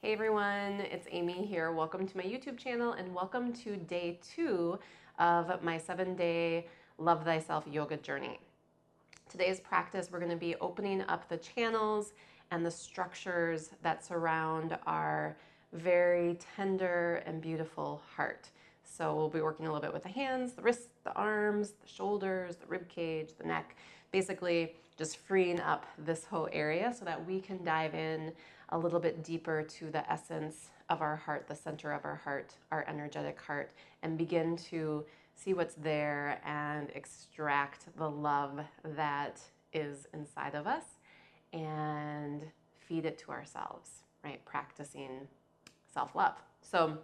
Hey everyone, it's Amy here. Welcome to my YouTube channel and welcome to day 2 of my 7-day Love Thyself yoga journey. Today's practice, we're going to be opening up the channels and the structures that surround our very tender and beautiful heart. So we'll be working a little bit with the hands, the wrists, the arms, the shoulders, the rib cage, the neck, basically just freeing up this whole area so that we can dive in a little bit deeper to the essence of our heart, the center of our heart, our energetic heart, and begin to see what's there and extract the love that is inside of us and feed it to ourselves, right? Practicing self-love. So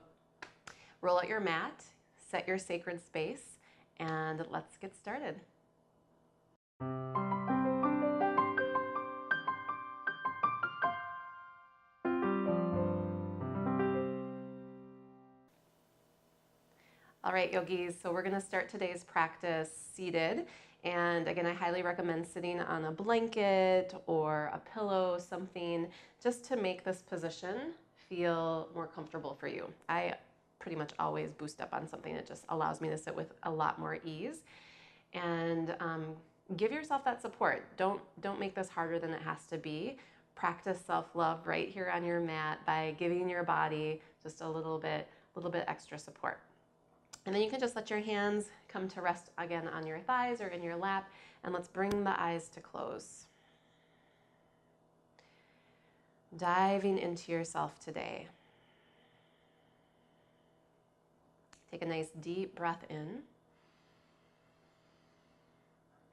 roll out your mat, set your sacred space, and let's get started. All right, yogis, so we're gonna start today's practice seated. And again, I highly recommend sitting on a blanket or a pillow, something, just to make this position feel more comfortable for you. I pretty much always boost up on something that just allows me to sit with a lot more ease. And give yourself that support. Don't make this harder than it has to be. Practice self-love right here on your mat by giving your body just a little bit extra support. And then you can just let your hands come to rest again on your thighs or in your lap, and let's bring the eyes to close. Diving into yourself today. Take a nice deep breath in.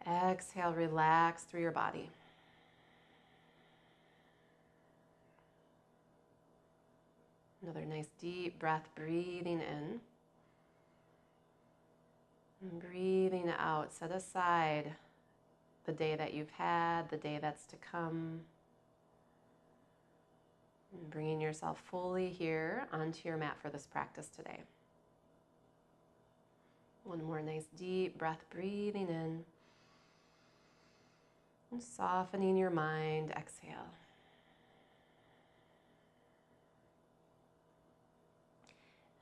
Exhale, relax through your body. Another nice deep breath, breathing in. And breathing out, set aside the day that you've had, the day that's to come. And bringing yourself fully here onto your mat for this practice today. One more nice deep breath, breathing in. And softening your mind, exhale.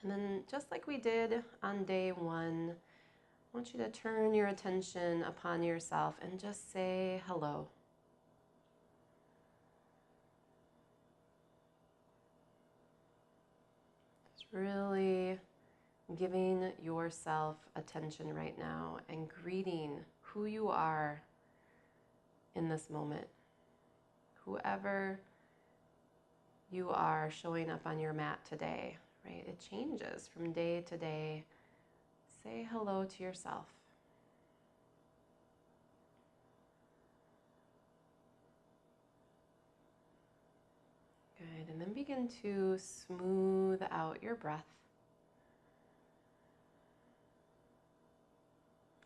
And then just like we did on day 1, I want you to turn your attention upon yourself and just say hello. Just really giving yourself attention right now and greeting who you are in this moment. Whoever you are showing up on your mat today, right? It changes from day to day. Say hello to yourself. Good, and then begin to smooth out your breath.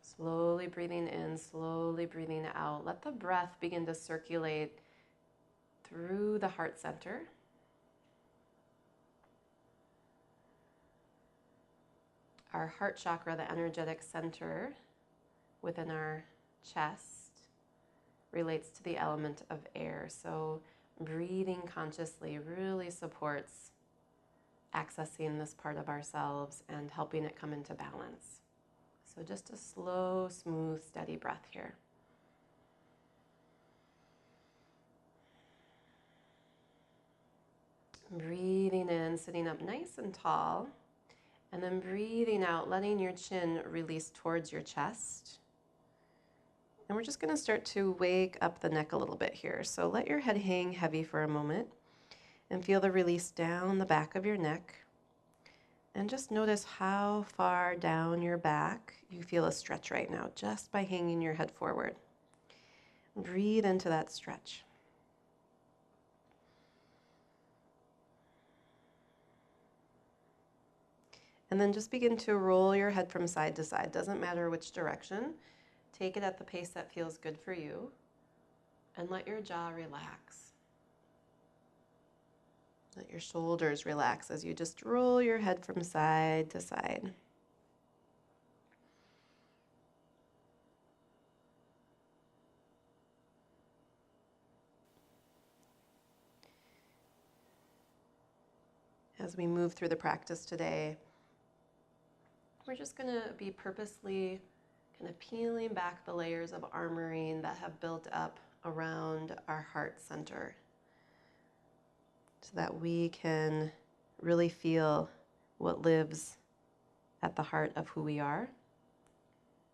Slowly breathing in, slowly breathing out. Let the breath begin to circulate through the heart center. Our heart chakra, the energetic center within our chest, relates to the element of air. So breathing consciously really supports accessing this part of ourselves and helping it come into balance. So just a slow, smooth, steady breath here. Breathing in, sitting up nice and tall. And then breathing out, letting your chin release towards your chest. And we're just going to start to wake up the neck a little bit here. So let your head hang heavy for a moment and feel the release down the back of your neck. And just notice how far down your back you feel a stretch right now just by hanging your head forward. Breathe into that stretch. And then just begin to roll your head from side to side. Doesn't matter which direction. Take it at the pace that feels good for you. And let your jaw relax. Let your shoulders relax as you just roll your head from side to side. As we move through the practice today, we're just going to be purposely kind of peeling back the layers of armoring that have built up around our heart center so that we can really feel what lives at the heart of who we are,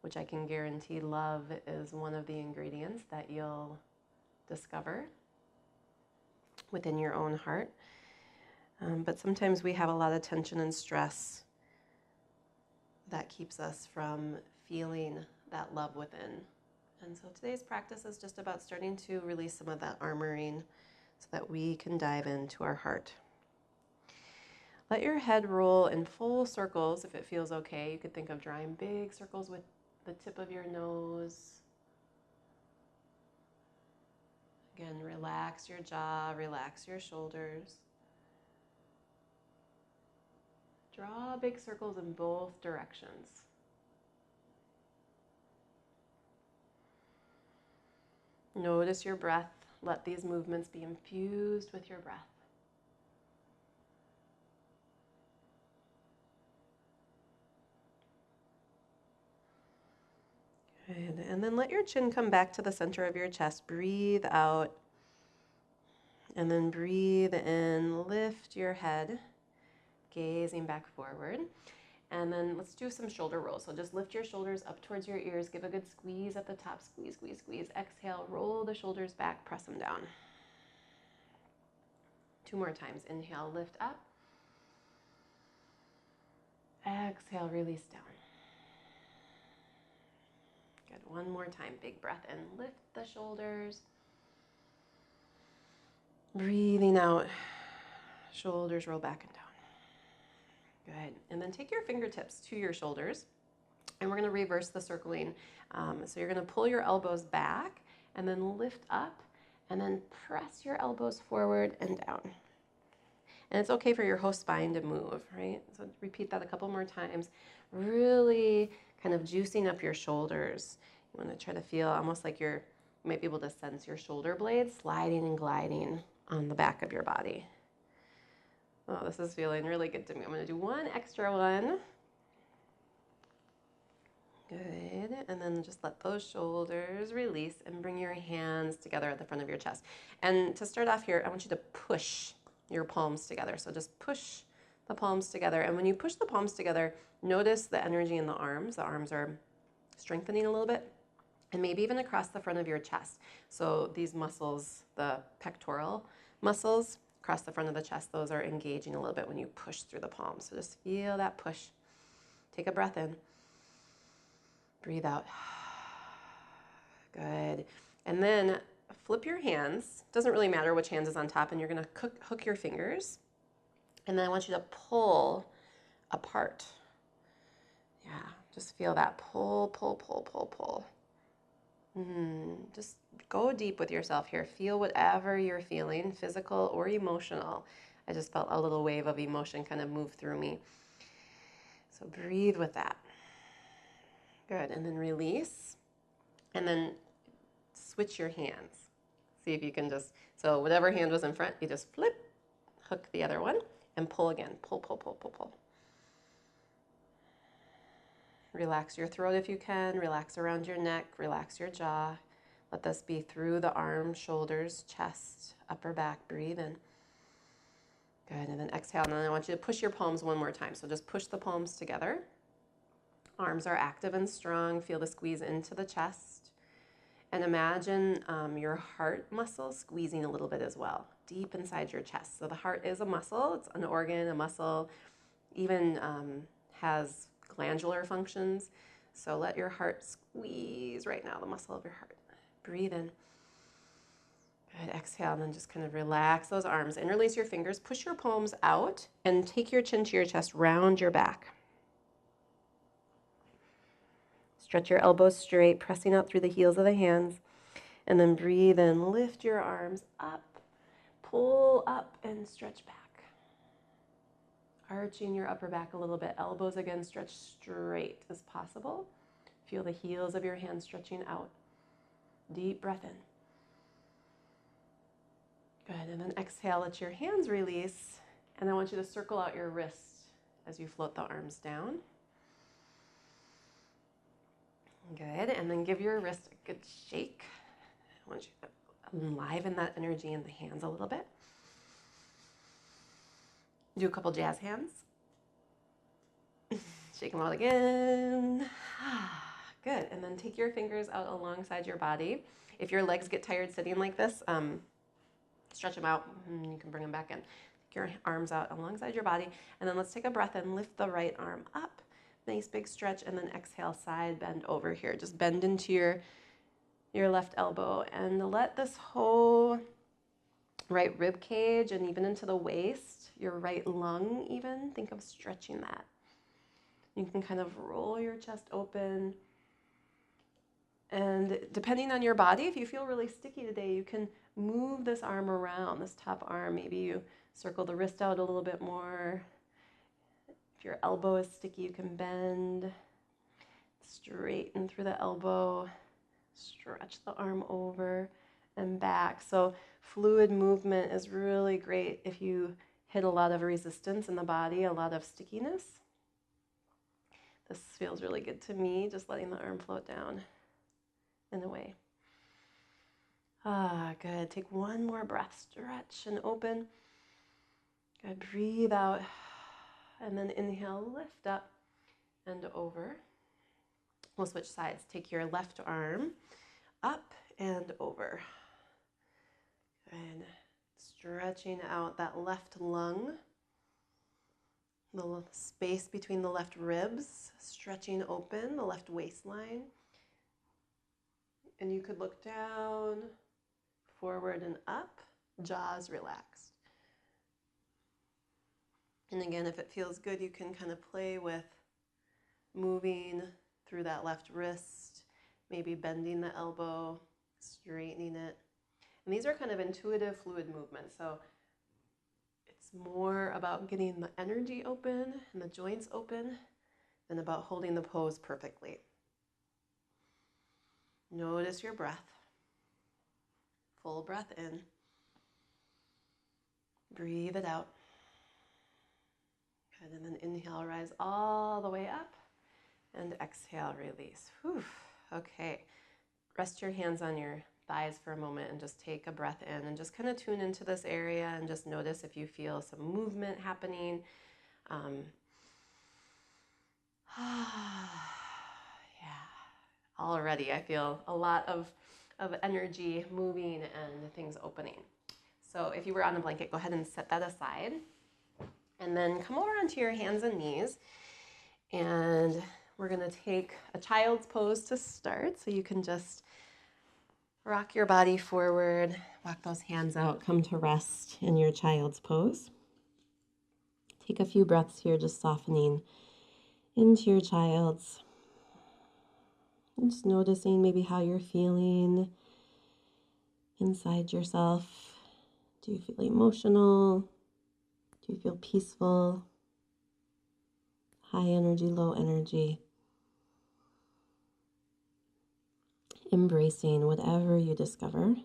which I can guarantee love is one of the ingredients that you'll discover within your own heart. But sometimes we have a lot of tension and stress that keeps us from feeling that love within. And so today's practice is just about starting to release some of that armoring so that we can dive into our heart. Let your head roll in full circles if it feels okay. You could think of drawing big circles with the tip of your nose. Again, relax your jaw, relax your shoulders. Draw big circles in both directions. Notice your breath. Let these movements be infused with your breath. Good. And then let your chin come back to the center of your chest. Breathe out. And then breathe in. Lift your head, gazing back forward. And then let's do some shoulder rolls. So just lift your shoulders up towards your ears. Give a good squeeze at the top. Squeeze, squeeze, squeeze. Exhale, roll the shoulders back, press them down. 2 more times. Inhale, lift up. Exhale, release down. Good. 1 more time. Big breath in. Lift the shoulders. Breathing out. Shoulders roll back and down. Good. And then take your fingertips to your shoulders, and we're going to reverse the circling. So you're going to pull your elbows back and then lift up and then press your elbows forward and down. And it's okay for your whole spine to move, right? So repeat that a couple more times. Really kind of juicing up your shoulders. You want to try to feel almost like you might be able to sense your shoulder blades sliding and gliding on the back of your body. Oh, this is feeling really good to me. I'm going to do 1 extra one. Good. And then just let those shoulders release and bring your hands together at the front of your chest. And to start off here, I want you to push your palms together. So just push the palms together. And when you push the palms together, notice the energy in the arms. The arms are strengthening a little bit, and maybe even across the front of your chest. So these muscles, the pectoral muscles, across the front of the chest, those are engaging a little bit when you push through the palms. So just feel that push. Take a breath in. Breathe out. Good. And then flip your hands. Doesn't really matter which hand is on top, and you're going to hook your fingers. And then I want you to pull apart. Yeah, just feel that pull, pull, pull, pull, pull. Just go deep with yourself here. Feel whatever you're feeling, physical or emotional. I just felt a little wave of emotion kind of move through me. So breathe with that. Good. And then release. And then switch your hands. See if you can just, so whatever hand was in front, you just flip, hook the other one, and pull again. Pull, pull, pull, pull, pull. Relax your throat if you can. Relax around your neck. Relax your jaw. Let this be through the arms, shoulders, chest, upper back. Breathe in. Good. And then exhale. And then I want you to push your palms 1 more time. So just push the palms together. Arms are active and strong. Feel the squeeze into the chest. And imagine your heart muscle squeezing a little bit as well, deep inside your chest. So the heart is a muscle. It's an organ, a muscle, even has glandular functions. So let your heart squeeze right now, the muscle of your heart. Breathe in. Good. Exhale, and then just kind of relax those arms and release your fingers. Push your palms out and take your chin to your chest, round your back. Stretch your elbows straight, pressing out through the heels of the hands. And then breathe in. Lift your arms up. Pull up and stretch back. Arching your upper back a little bit. Elbows again stretch straight as possible. Feel the heels of your hands stretching out. Deep breath in. Good. And then exhale. Let your hands release. And I want you to circle out your wrists as you float the arms down. Good, and then give your wrist a good shake. I want you to enliven that energy in the hands a little bit. Do a couple jazz hands. Shake them out again. Good, and then take your fingers out alongside your body. If your legs get tired sitting like this, stretch them out, and you can bring them back in. Take your arms out alongside your body, and then let's take a breath and lift the right arm up. Nice big stretch, and then exhale, side bend over here. Just bend into your left elbow, and let this whole right rib cage and even into the waist, your right lung even, think of stretching that. You can kind of roll your chest open. And depending on your body, if you feel really sticky today, you can move this arm around, this top arm. Maybe you circle the wrist out a little bit more. If your elbow is sticky, you can bend, straighten through the elbow, stretch the arm over and back. So fluid movement is really great if you hit a lot of resistance in the body, a lot of stickiness. This feels really good to me, just letting the arm float down and away. Good. Take one more breath. Stretch and open. Good. Breathe out. And then inhale, lift up and over. We'll switch sides. Take your left arm up and over. And stretching out that left lung, the space between the left ribs, stretching open the left waistline. And you could look down, forward and up, jaws relaxed. And again, if it feels good, you can kind of play with moving through that left wrist, maybe bending the elbow, straightening it. And these are kind of intuitive fluid movements. So it's more about getting the energy open and the joints open than about holding the pose perfectly. Notice your breath. Full breath in. Breathe it out. Good, and then inhale, rise all the way up. And exhale, release. Whew. Okay, rest your hands on your thighs for a moment and just take a breath in and just kind of tune into this area and just notice if you feel some movement happening. Yeah, already I feel a lot of energy moving and things opening. So if you were on a blanket, go ahead and set that aside. And then come over onto your hands and knees. And we're going to take a child's pose to start. So you can just rock your body forward, walk those hands out, come to rest in your child's pose. Take a few breaths here, just softening into your child's. And just noticing maybe how you're feeling inside yourself. Do you feel emotional? Do you feel peaceful? High energy, low energy? Embracing whatever you discover.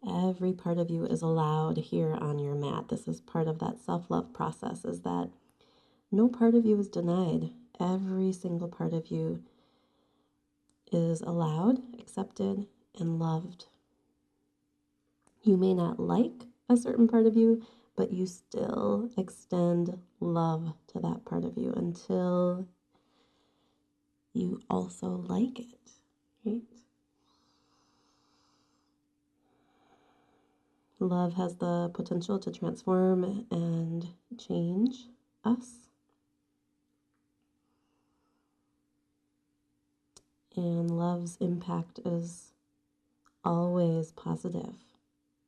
Every part of you is allowed here on your mat. This is part of that self-love process, is that no part of you is denied. Every single part of you is allowed, accepted, and loved. You may not like a certain part of you, but you still extend love to that part of you until you also like it, right? Love has the potential to transform and change us. And love's impact is always positive.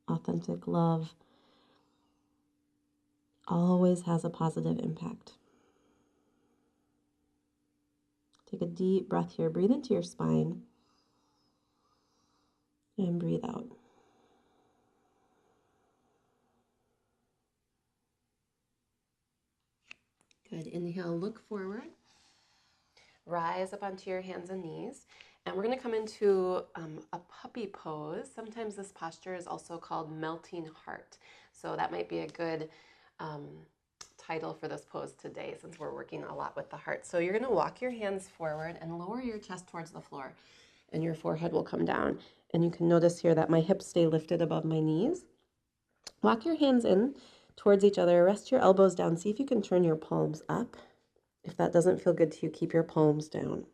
Authentic love always has a positive impact. Take a deep breath here. Breathe into your spine and breathe out. Good. Inhale, look forward. Rise up onto your hands and knees. And we're going to come into a puppy pose. Sometimes this posture is also called melting heart. So that might be a good um, title for this pose today, since we're working a lot with the heart. So you're going to walk your hands forward and lower your chest towards the floor, and your forehead will come down. And you can notice here that my hips stay lifted above my knees. Walk your hands in towards each other. Rest your elbows down. See if you can turn your palms up. If that doesn't feel good to you, keep your palms down.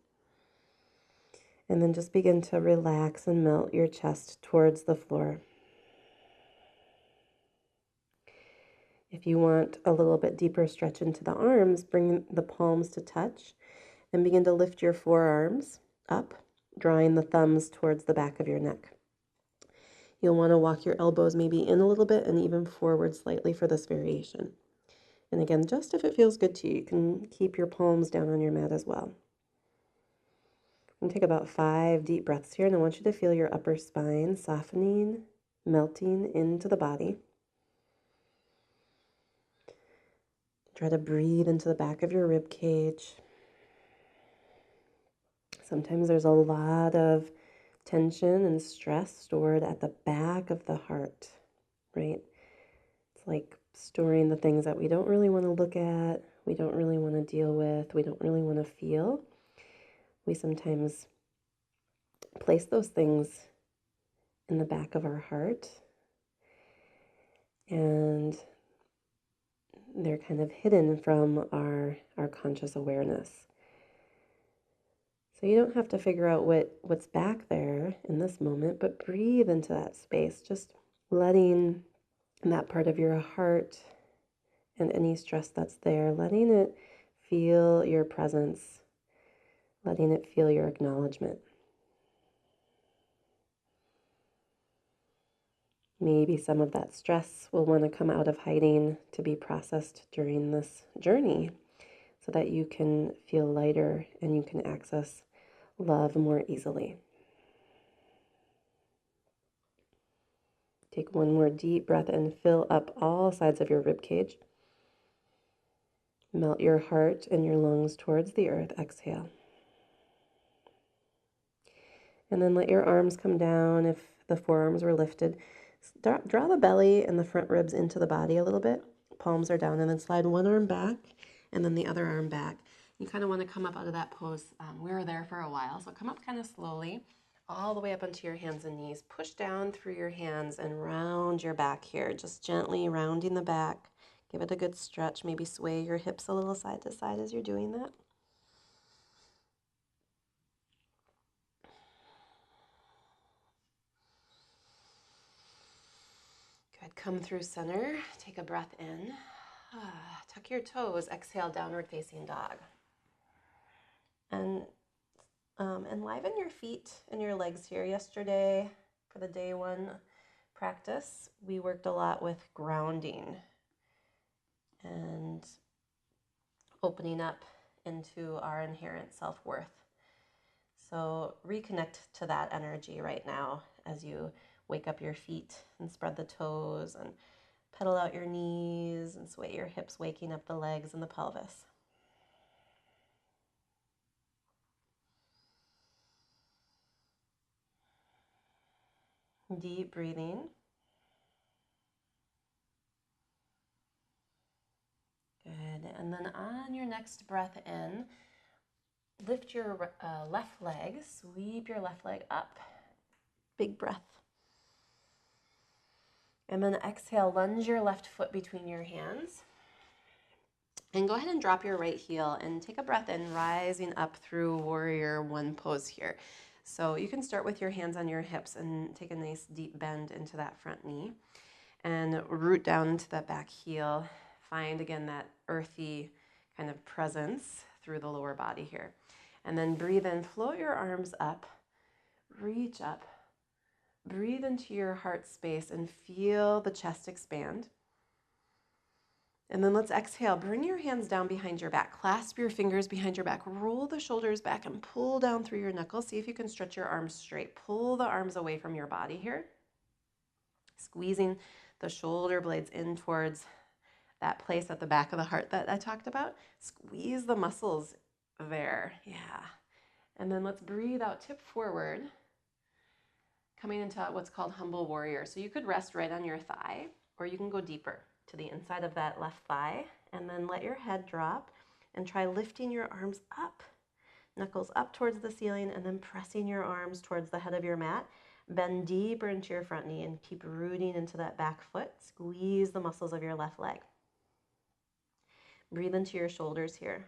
And then just begin to relax and melt your chest towards the floor. If you want a little bit deeper stretch into the arms, bring the palms to touch and begin to lift your forearms up, drawing the thumbs towards the back of your neck. You'll want to walk your elbows maybe in a little bit and even forward slightly for this variation. And again, just if it feels good to you, you can keep your palms down on your mat as well. And take about 5 deep breaths here, and I want you to feel your upper spine softening, melting into the body. Try to breathe into the back of your rib cage. Sometimes there's a lot of tension and stress stored at the back of the heart, right? It's like storing the things that we don't really want to look at, we don't really want to deal with, we don't really want to feel. We sometimes place those things in the back of our heart, and they're kind of hidden from our conscious awareness. So you don't have to figure out what's back there in this moment, but breathe into that space, just letting that part of your heart and any stress that's there, letting it feel your presence, letting it feel your acknowledgement. Maybe some of that stress will want to come out of hiding to be processed during this journey so that you can feel lighter and you can access love more easily. Take one more deep breath and fill up all sides of your rib cage. Melt your heart and your lungs towards the earth. Exhale. And then let your arms come down if the forearms were lifted. Draw the belly and the front ribs into the body a little bit. Palms are down, and then slide one arm back and then the other arm back. You kind of want to come up out of that pose. We were there for a while, so come up kind of slowly, all the way up onto your hands and knees. Push down through your hands and round your back here, just gently rounding the back. Give it a good stretch. Maybe sway your hips a little side to side as you're doing that. Good. Come through center. Take a breath in. Tuck your toes. Exhale, downward facing dog. And enliven your feet and your legs here. Yesterday, for the day 1 practice, we worked a lot with grounding and opening up into our inherent self-worth. So reconnect to that energy right now as you wake up your feet and spread the toes and pedal out your knees and sway your hips, waking up the legs and the pelvis. Deep breathing. Good. And then on your next breath in, lift your left leg, sweep your left leg up. Big breath. And then exhale, lunge your left foot between your hands. And go ahead and drop your right heel and take a breath in, rising up through warrior 1 pose here. So you can start with your hands on your hips and take a nice deep bend into that front knee and root down into that back heel. Find again that earthy kind of presence through the lower body here. And then breathe in, float your arms up, reach up, breathe into your heart space and feel the chest expand. And then let's exhale. Bring your hands down behind your back. Clasp your fingers behind your back. Roll the shoulders back and pull down through your knuckles. See if you can stretch your arms straight. Pull the arms away from your body here. Squeezing the shoulder blades in towards that place at the back of the heart that I talked about. Squeeze the muscles there. Yeah. And then let's breathe out, tip forward, coming into what's called humble warrior. So you could rest right on your thigh, or you can go deeper to the inside of that left thigh, and then let your head drop and try lifting your arms up, knuckles up towards the ceiling, and then pressing your arms towards the head of your mat. Bend deeper into your front knee and keep rooting into that back foot. Squeeze the muscles of your left leg. Breathe into your shoulders here.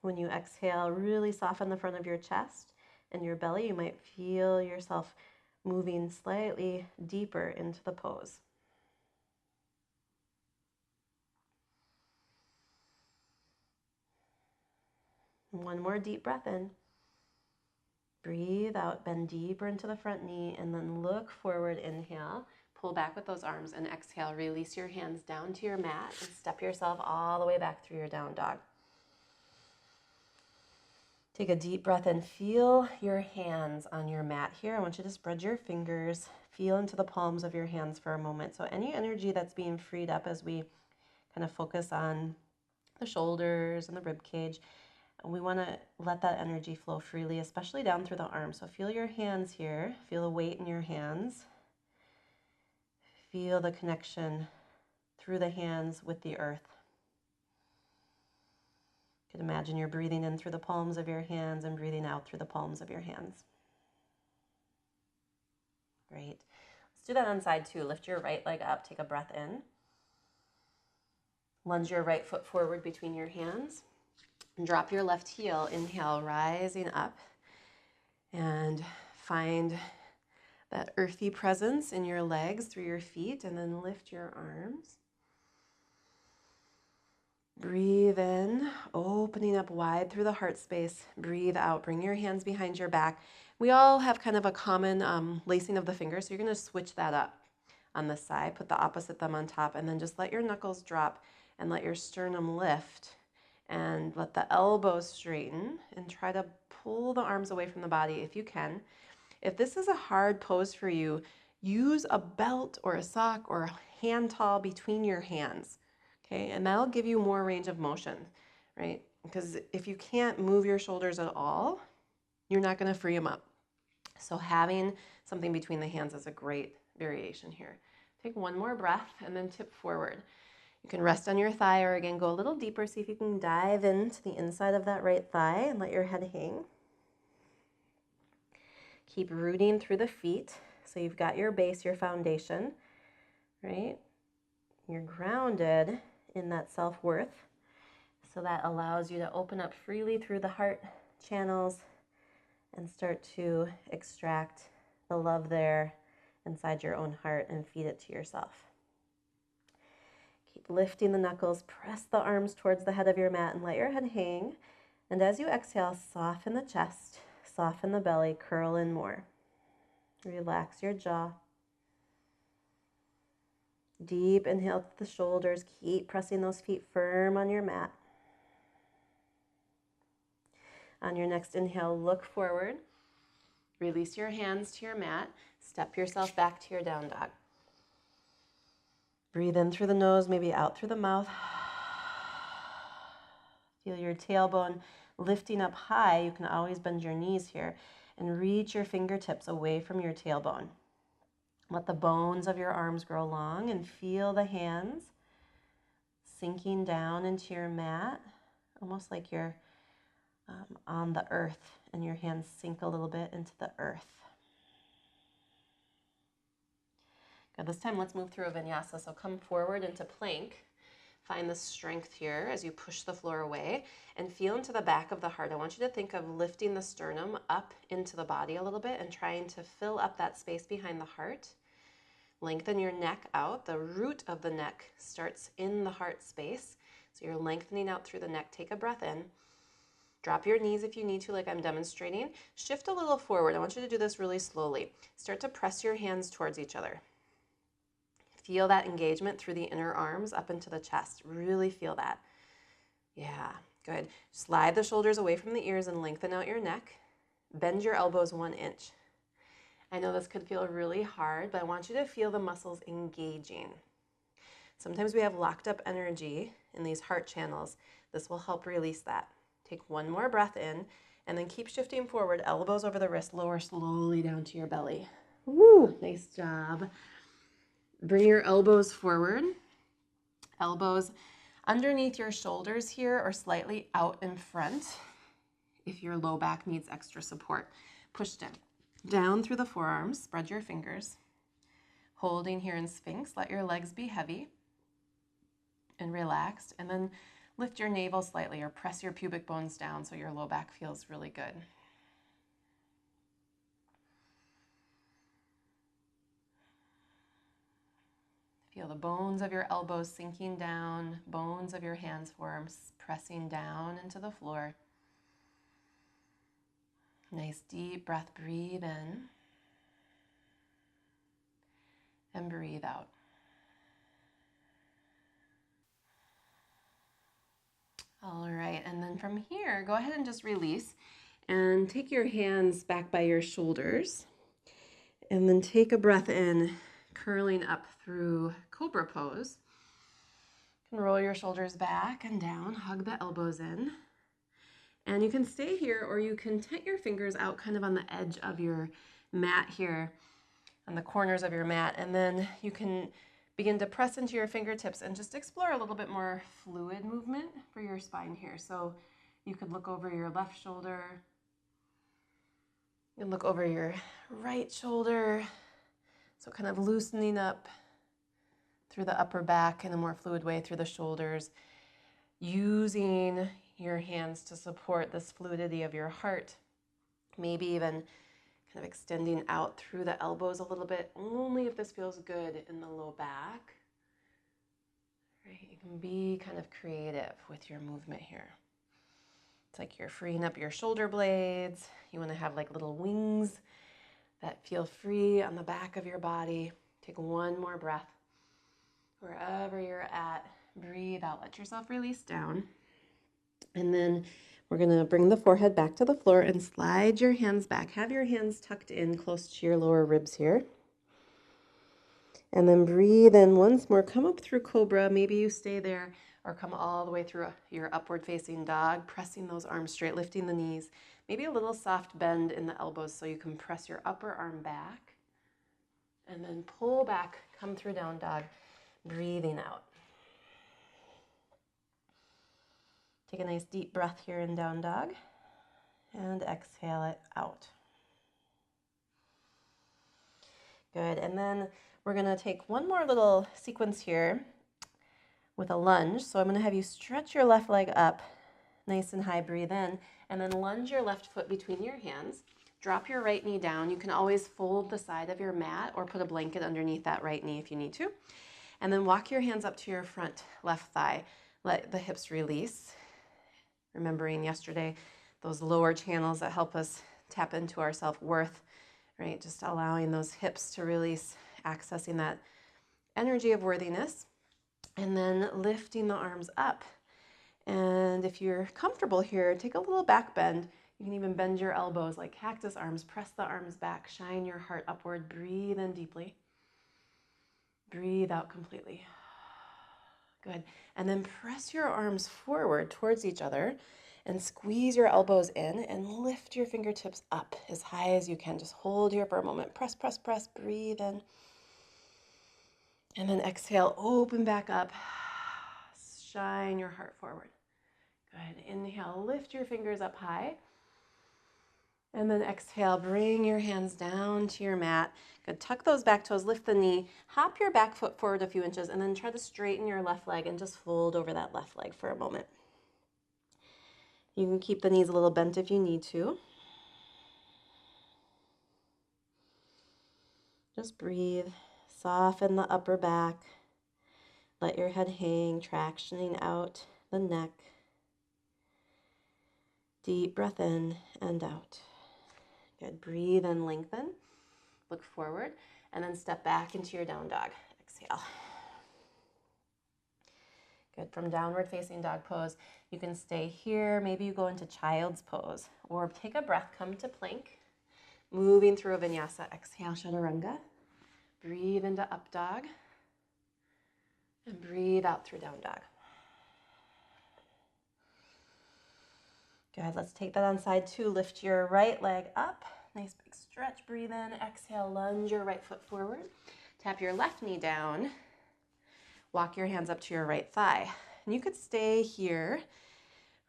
When you exhale, really soften the front of your chest and your belly. You might feel yourself moving slightly deeper into the pose. One more deep breath in. Breathe out, bend deeper into the front knee, and then look forward, inhale. Pull back with those arms, and exhale. Release your hands down to your mat and step yourself all the way back through your down dog. Take a deep breath and feel your hands on your mat here. I want you to spread your fingers, feel into the palms of your hands for a moment. So any energy that's being freed up as we kind of focus on the shoulders and the rib cage, we want to let that energy flow freely, especially down through the arms. So feel your hands here. Feel the weight in your hands. Feel the connection through the hands with the earth. You could imagine you're breathing in through the palms of your hands and breathing out through the palms of your hands. Great. Let's do that on side two. Lift your right leg up. Take a breath in. Lunge your right foot forward between your hands. And drop your left heel. Inhale, rising up. And find that earthy presence in your legs through your feet, and then lift your arms. Breathe in, opening up wide through the heart space. Breathe out, bring your hands behind your back. We all have kind of a common lacing of the fingers, so you're going to switch that up on this side. Put the opposite thumb on top, and then just let your knuckles drop and let your sternum lift, and let the elbows straighten, and try to pull the arms away from the body if you can. If this is a hard pose for you, use a belt or a sock or a hand towel between your hands, okay? And that'll give you more range of motion, right? Because if you can't move your shoulders at all, you're not going to free them up. So having something between the hands is a great variation here. Take one more breath and then tip forward. You can rest on your thigh, or again, go a little deeper. See if you can dive into the inside of that right thigh and let your head hang. Keep rooting through the feet. So you've got your base, your foundation, right? You're grounded in that self-worth. So that allows you to open up freely through the heart channels and start to extract the love there inside your own heart and feed it to yourself. Keep lifting the knuckles, press the arms towards the head of your mat and let your head hang. And as you exhale, soften the chest. Soften the belly, curl in more. Relax your jaw. Deep inhale to the shoulders. Keep pressing those feet firm on your mat. On your next inhale, look forward. Release your hands to your mat. Step yourself back to your down dog. Breathe in through the nose, maybe out through the mouth. Feel your tailbone lifting up high. You can always bend your knees here and reach your fingertips away from your tailbone. Let the bones of your arms grow long and feel the hands sinking down into your mat, almost like you're on the earth, and your hands sink a little bit into the earth. Good. This time let's move through a vinyasa. So come forward into plank. Find the strength here as you push the floor away and feel into the back of the heart. I want you to think of lifting the sternum up into the body a little bit and trying to fill up that space behind the heart. Lengthen your neck out. The root of the neck starts in the heart space. So you're lengthening out through the neck. Take a breath in. Drop your knees if you need to, like I'm demonstrating. Shift a little forward. I want you to do this really slowly. Start to press your hands towards each other. Feel that engagement through the inner arms up into the chest. Really feel that. Yeah, good. Slide the shoulders away from the ears and lengthen out your neck. Bend your elbows 1 inch. I know this could feel really hard, but I want you to feel the muscles engaging. Sometimes we have locked up energy in these heart channels. This will help release that. Take one more breath in, and then keep shifting forward, elbows over the wrist, lower slowly down to your belly. Woo, nice job. Bring your elbows forward, elbows underneath your shoulders here or slightly out in front if your low back needs extra support. Push down through the forearms, spread your fingers. Holding here in Sphinx, let your legs be heavy and relaxed, and then lift your navel slightly or press your pubic bones down so your low back feels really good. Feel the bones of your elbows sinking down, bones of your hands, forearms pressing down into the floor. Nice deep breath, breathe in and breathe out. All right, and then from here, go ahead and just release and take your hands back by your shoulders and then take a breath in, curling up through Cobra pose. You can roll your shoulders back and down, hug the elbows in. And you can stay here or you can tent your fingers out kind of on the edge of your mat here, on the corners of your mat. And then you can begin to press into your fingertips and just explore a little bit more fluid movement for your spine here. So you could look over your left shoulder, you can look over your right shoulder. So kind of loosening up through the upper back in a more fluid way through the shoulders, using your hands to support this fluidity of your heart, maybe even kind of extending out through the elbows a little bit, only if this feels good in the low back. Right? You can be kind of creative with your movement here. It's like you're freeing up your shoulder blades. You want to have like little wings that feel free on the back of your body. Take one more breath. Wherever you're at, breathe out. Let yourself release down. And then we're going to bring the forehead back to the floor and slide your hands back. Have your hands tucked in close to your lower ribs here. And then breathe in once more. Come up through Cobra. Maybe you stay there or come all the way through your upward facing dog, pressing those arms straight, lifting the knees. Maybe a little soft bend in the elbows so you can press your upper arm back. And then pull back, come through down dog, breathing out. Take a nice deep breath here in down dog and exhale it out. Good, and then we're gonna take one more little sequence here with a lunge. So I'm gonna have you stretch your left leg up nice and high, breathe in, and then lunge your left foot between your hands. Drop your right knee down. You can always fold the side of your mat or put a blanket underneath that right knee if you need to. And then walk your hands up to your front left thigh. Let the hips release. Remembering yesterday, those lower channels that help us tap into our self-worth, right? Just allowing those hips to release, accessing that energy of worthiness, and then lifting the arms up. And if you're comfortable here, take a little back bend. You can even bend your elbows like cactus arms, press the arms back, shine your heart upward, breathe in deeply. Breathe out completely. Good. And then press your arms forward towards each other and squeeze your elbows in and lift your fingertips up as high as you can. Just hold here for a moment. Press, press, press. Breathe in. And then exhale, open back up. Shine your heart forward. Good. Inhale, lift your fingers up high. And then exhale, bring your hands down to your mat. Good. Tuck those back toes, lift the knee, hop your back foot forward a few inches, and then try to straighten your left leg and just fold over that left leg for a moment. You can keep the knees a little bent if you need to. Just breathe. Soften the upper back. Let your head hang, tractioning out the neck. Deep breath in and out. Good. Breathe and lengthen. Look forward, and then step back into your down dog. Exhale. Good. From downward facing dog pose, you can stay here. Maybe you go into child's pose, or take a breath, come to plank. Moving through a vinyasa. Exhale, chaturanga. Breathe into up dog. And breathe out through down dog. Good, let's take that on side two. Lift your right leg up. Nice big stretch, breathe in. Exhale, lunge your right foot forward. Tap your left knee down. Walk your hands up to your right thigh. And you could stay here,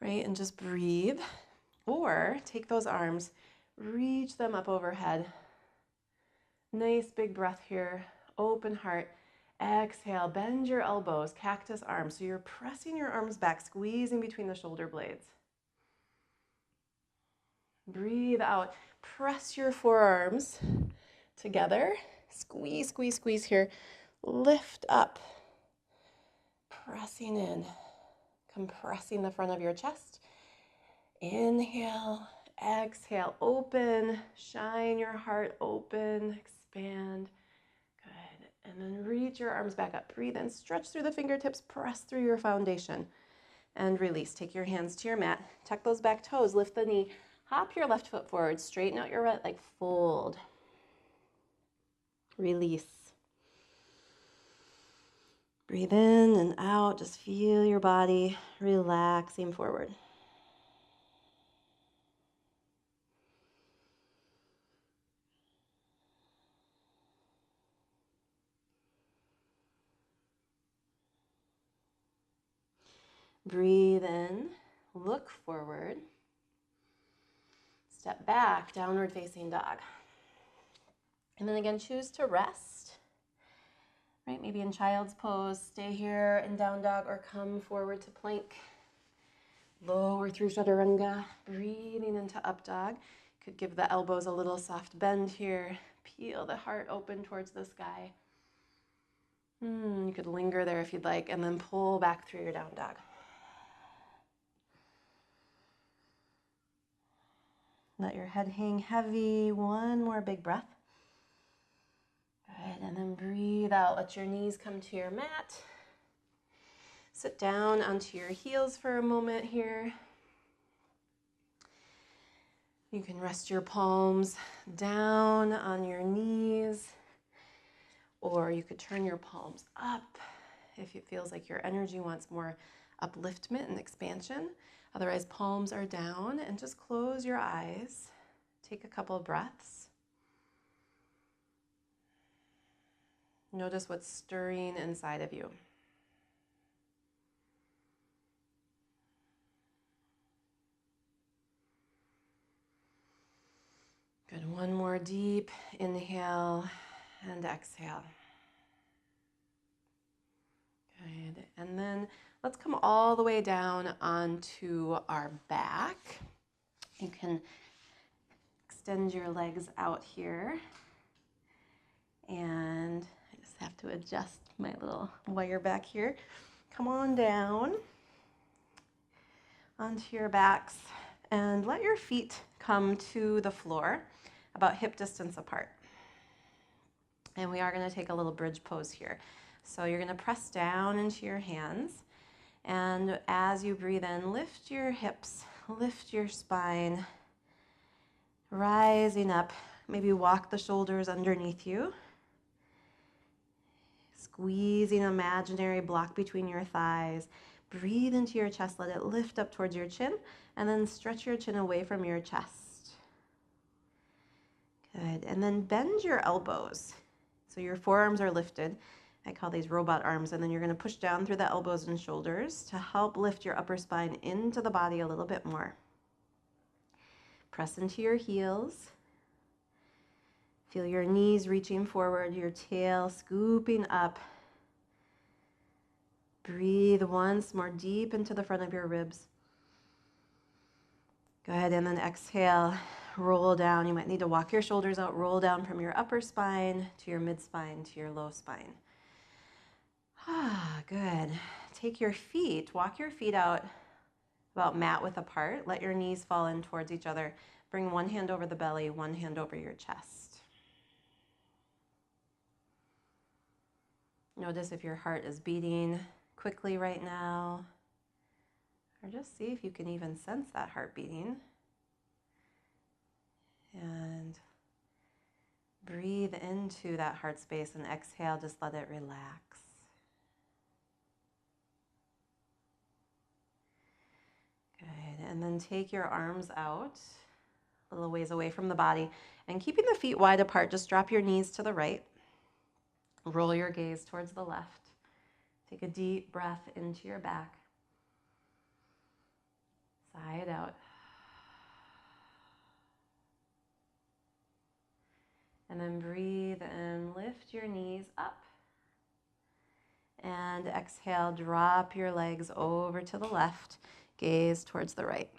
right, and just breathe. Or take those arms, reach them up overhead. Nice big breath here. Open heart. Exhale, bend your elbows, cactus arms. So you're pressing your arms back, squeezing between the shoulder blades. Breathe out. Press your forearms together. Squeeze, squeeze, squeeze here. Lift up. Pressing in. Compressing the front of your chest. Inhale. Exhale. Open. Shine your heart open. Expand. Good. And then reach your arms back up. Breathe in. Stretch through the fingertips. Press through your foundation. And release. Take your hands to your mat. Tuck those back toes. Lift the knee. Hop your left foot forward, straighten out your right leg, fold. Release. Breathe in and out, just feel your body relaxing forward. Breathe in, look forward. Step back, downward facing dog. And then again, choose to rest. Right, maybe in child's pose, stay here in down dog or come forward to plank. Lower through chaturanga, breathing into up dog. Could give the elbows a little soft bend here. Peel the heart open towards the sky. You could linger there if you'd like, and then pull back through your down dog. Let your head hang heavy. One more big breath. Good, and then breathe out. Let your knees come to your mat. Sit down onto your heels for a moment here. You can rest your palms down on your knees, or you could turn your palms up if it feels like your energy wants more upliftment and expansion. Otherwise, palms are down, and just close your eyes. Take a couple of breaths. Notice what's stirring inside of you. Good, one more deep inhale and exhale. Good, and then let's come all the way down onto our back. You can extend your legs out here. And I just have to adjust my little wire back here. Come on down onto your backs and let your feet come to the floor about hip distance apart. And we are going to take a little bridge pose here. So you're going to press down into your hands. And as you breathe in, lift your hips, lift your spine, rising up. Maybe walk the shoulders underneath you. Squeezing an imaginary block between your thighs. Breathe into your chest, let it lift up towards your chin, and then stretch your chin away from your chest. Good, and then bend your elbows. So your forearms are lifted. I call these robot arms, and then you're going to push down through the elbows and shoulders to help lift your upper spine into the body a little bit more. Press into your heels. Feel your knees reaching forward, your tail scooping up. Breathe once more deep into the front of your ribs. Go ahead and then exhale, roll down. You might need to walk your shoulders out, roll down from your upper spine to your mid spine to your low spine. Good. Take your feet, walk your feet out about mat width apart. Let your knees fall in towards each other. Bring one hand over the belly, one hand over your chest. Notice if your heart is beating quickly right now, or just see if you can even sense that heart beating. And breathe into that heart space and exhale, just let it relax. And then take your arms out a little ways away from the body. And keeping the feet wide apart, just drop your knees to the right. Roll your gaze towards the left. Take a deep breath into your back. Sigh it out. And then breathe and lift your knees up. And exhale, drop your legs over to the left. Gaze towards the right.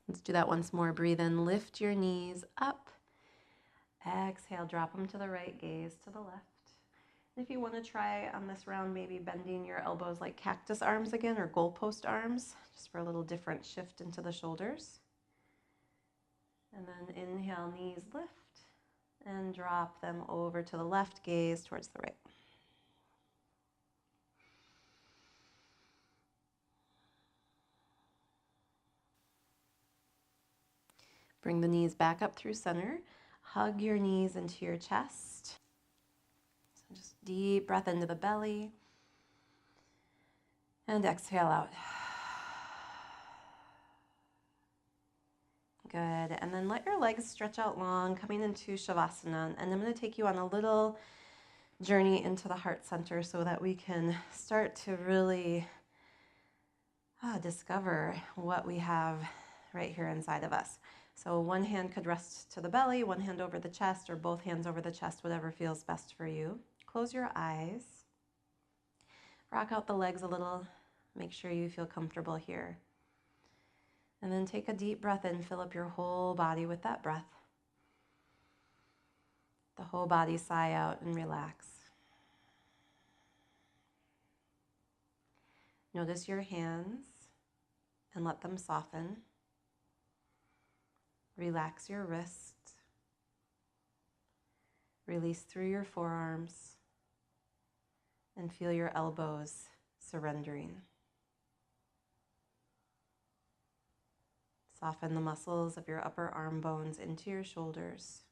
Let's do that once more. Breathe in, lift your knees up. Exhale, drop them to the right, gaze to the left. And if you want to try on this round, maybe bending your elbows like cactus arms again or goalpost arms, just for a little different shift into the shoulders. And then inhale, knees lift, and drop them over to the left, gaze towards the right. Bring the knees back up through center. Hug your knees into your chest. So just deep breath into the belly. And exhale out. Good. And then let your legs stretch out long, coming into Shavasana. And I'm going to take you on a little journey into the heart center so that we can start to really discover what we have right here inside of us. So one hand could rest to the belly, one hand over the chest, or both hands over the chest, whatever feels best for you. Close your eyes. Rock out the legs a little. Make sure you feel comfortable here. And then take a deep breath in, fill up your whole body with that breath. The whole body sigh out and relax. Notice your hands and let them soften. Relax your wrists. Release through your forearms and feel your elbows surrendering. Soften the muscles of your upper arm bones into your shoulders.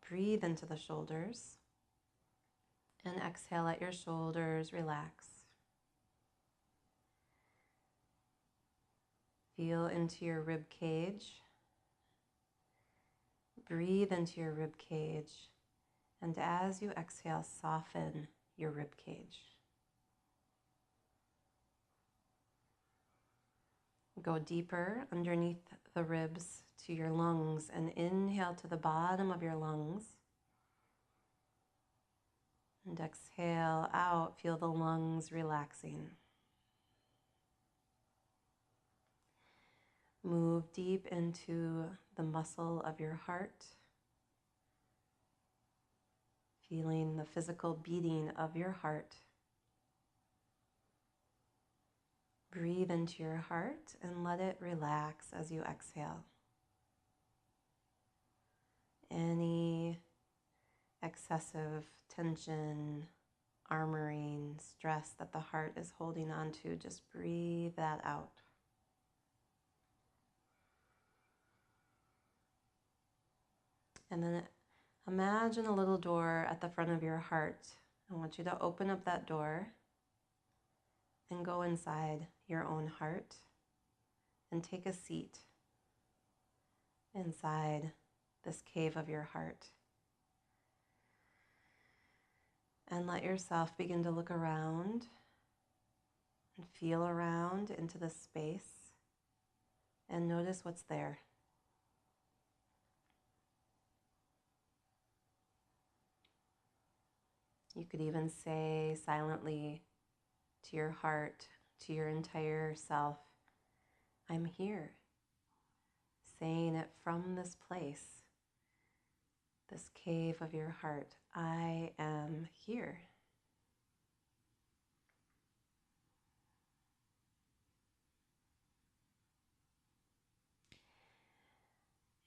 Breathe into the shoulders and exhale, let your shoulders relax. Feel into your rib cage. Breathe into your rib cage, and as you exhale, soften your rib cage. Go deeper underneath the ribs to your lungs and inhale to the bottom of your lungs. And exhale out, feel the lungs relaxing. Move deep into the muscle of your heart, feeling the physical beating of your heart. Breathe into your heart and let it relax as you exhale. Any excessive tension, armoring, stress that the heart is holding on to, just breathe that out. And then imagine a little door at the front of your heart. I want you to open up that door and go inside your own heart and take a seat inside this cave of your heart. And let yourself begin to look around and feel around into the space and notice what's there. You could even say silently to your heart, to your entire self, I'm here. Saying it from this place, this cave of your heart, I am here.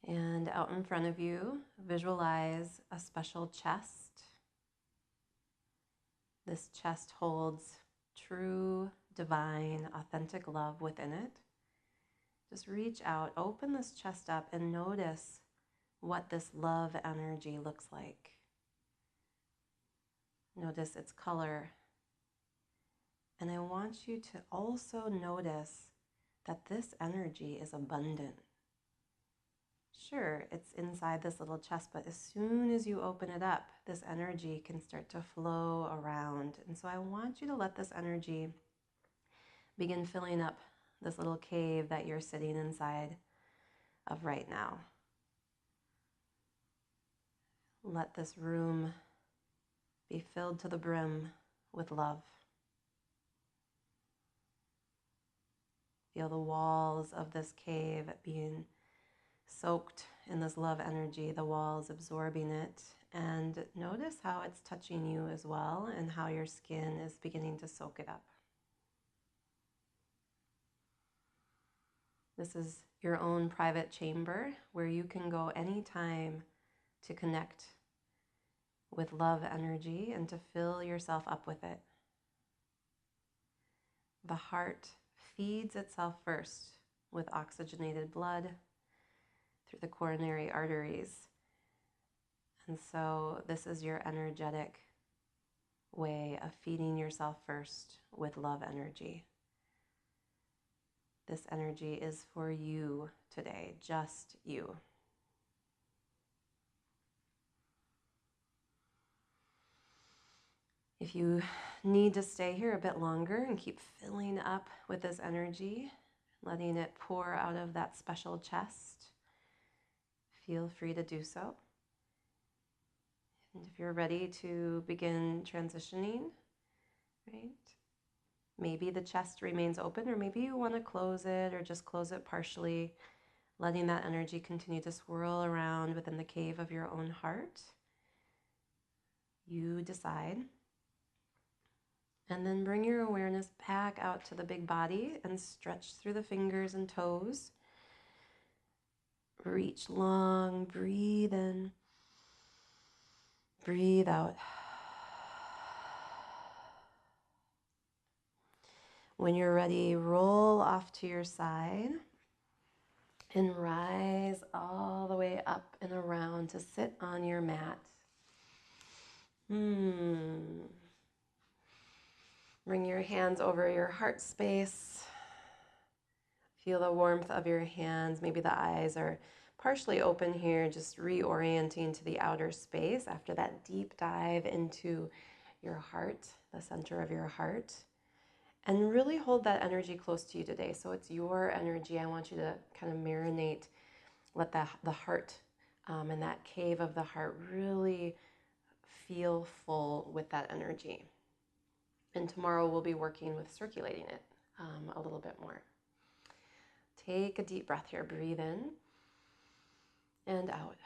And out in front of you, visualize a special chest. This chest holds true, divine, authentic love within it. Just reach out, open this chest up, and notice what this love energy looks like. Notice its color. And I want you to also notice that this energy is abundant. Sure, it's inside this little chest, but as soon as you open it up, this energy can start to flow around. And so I want you to let this energy begin filling up this little cave that you're sitting inside of right now. Let this room be filled to the brim with love. Feel the walls of this cave being soaked in this love energy, the walls absorbing it, and notice how it's touching you as well and how your skin is beginning to soak it up. This is your own private chamber where you can go anytime to connect with love energy and to fill yourself up with it. The heart feeds itself first with oxygenated blood through the coronary arteries. And so this is your energetic way of feeding yourself first with love energy. This energy is for you today, just you. If you need to stay here a bit longer and keep filling up with this energy, letting it pour out of that special chest, feel free to do so. And if you're ready to begin transitioning, right? Maybe the chest remains open, or maybe you want to close it or just close it partially, letting that energy continue to swirl around within the cave of your own heart. You decide. And then bring your awareness back out to the big body and stretch through the fingers and toes. Reach long, breathe in, breathe out. When you're ready, roll off to your side and rise all the way up and around to sit on your mat. Bring your hands over your heart space. Feel the warmth of your hands. Maybe the eyes are partially open here, just reorienting to the outer space after that deep dive into your heart, the center of your heart. And really hold that energy close to you today. So it's your energy. I want you to kind of marinate, let the heart and that cave of the heart really feel full with that energy. And tomorrow we'll be working with circulating it a little bit more. Take a deep breath here. Breathe in and out.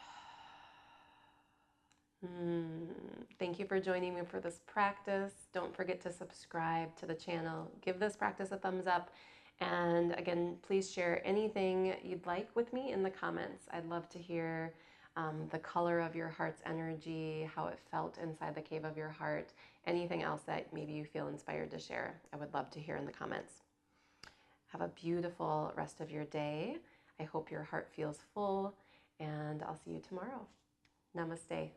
Thank you for joining me for this practice. Don't forget to subscribe to the channel. Give this practice a thumbs up. And again, please share anything you'd like with me in the comments. I'd love to hear the color of your heart's energy, how it felt inside the cave of your heart, anything else that maybe you feel inspired to share. I would love to hear in the comments. Have a beautiful rest of your day. I hope your heart feels full, and I'll see you tomorrow. Namaste.